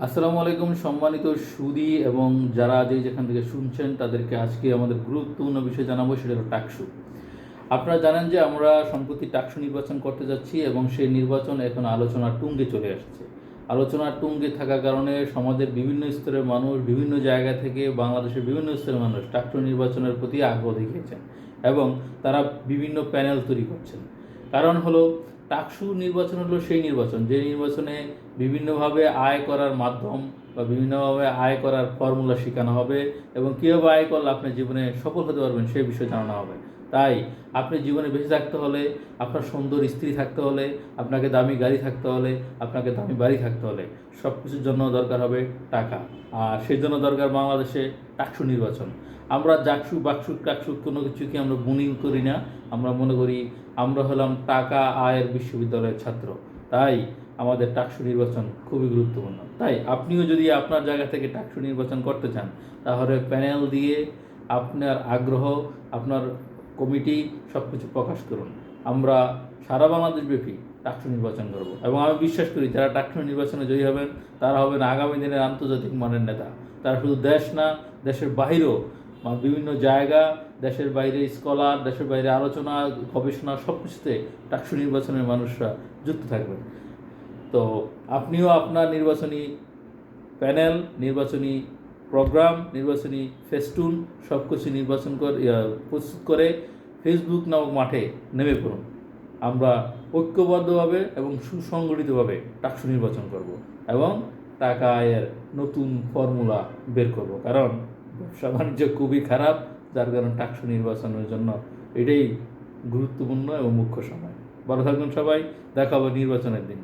আসসালামু আলাইকুম সম্মানিত সুধী এবং যারা যেখান থেকে শুনছেন তাদেরকে আজকে আমাদের গুরুত্বপূর্ণ বিষয় জানাবো, সেটা হলো টাকসু। আপনারা জানেন যে আমরা সম্প্রতি টাকসু নির্বাচন করতে যাচ্ছি এবং সেই নির্বাচন এখন আলোচনার তুঙ্গে চলে আসছে। আলোচনার তুঙ্গে থাকার কারণে সমাজের বিভিন্ন স্তরের মানুষ, বিভিন্ন জায়গা থেকে বাংলাদেশের বিভিন্ন স্তরের মানুষ টাকসু নির্বাচনের প্রতি আগ্রহ দেখিয়েছেন এবং তারা বিভিন্ন প্যানেল তৈরি করছেন। কারণ হলো টাকসু নির্বাচন হলো সেই নির্বাচন যে নির্বাচনে বিভিন্নভাবে আয় করার মাধ্যম বা বিভিন্নভাবে আয় করার ফর্মুলা শেখানো হবে এবং কীভাবে আয় করলে আপনি জীবনে সফল হতে পারবেন সেই বিষয়ে জানানো হবে। তাই আপনি জীবনে বেঁচে থাকতে হলে, আপনার সুন্দর স্ত্রী থাকতে হলে, আপনাকে দামি গাড়ি থাকতে হলে, আপনাকে দামি বাড়ি থাকতে হলে সব কিছুর জন্য দরকার হবে টাকা। আর সেই জন্য দরকার বাংলাদেশে টাকসু নির্বাচন। আমরা জাকসু বাকসু টাকসু কোনো কিছুকে আমরা বুনিং করি না। আমরা মনে করি আমরা হলাম টাকা আয়ের বিশ্ববিদ্যালয়ের ছাত্র। তাই আমাদের টাকসু নির্বাচন খুবই গুরুত্বপূর্ণ। তাই আপনিও যদি আপনার জায়গা থেকে টাকসু নির্বাচন করতে চান, তাহলে প্যানেল দিয়ে আপনার আগ্রহ, আপনার কমিটি সব কিছু প্রকাশ করুন। আমরা সারা বাংলাদেশব্যাপী টাকসু নির্বাচন করব এবং আমি বিশ্বাস করি যারা টাকসু নির্বাচনে জয়ী হবেন তারা হবেন আগামী দিনের আন্তর্জাতিক মানের নেতা। তারা শুধু দেশ না, দেশের বাহিরেও বিভিন্ন জায়গা, দেশের বাইরে স্কলার, দেশের বাইরে আলোচনা, গবেষণা সব কিছুতে টাকসু নির্বাচনের মানুষরা যুক্ত থাকবেন। তো আপনিও আপনার নির্বাচনী প্যানেল, নির্বাচনী প্রোগ্রাম, নির্বাচনী ফেস্টুন সব কিছু প্রস্তুত করে ফেসবুক নামক মাঠে নেমে পড়ুন। আমরা ঐক্যবদ্ধভাবে এবং সুসংগঠিতভাবে টাকসু নির্বাচন করব এবং টাকা আয়ের নতুন ফর্মুলা বের করব। কারণ ব্যবসা বাণিজ্য খুবই খারাপ, যার কারণে টাকসু নির্বাচনের জন্য এটাই গুরুত্বপূর্ণ এবং মুখ্য সময়। ভালো থাকবেন সবাই, দেখা হবে নির্বাচনের দিন।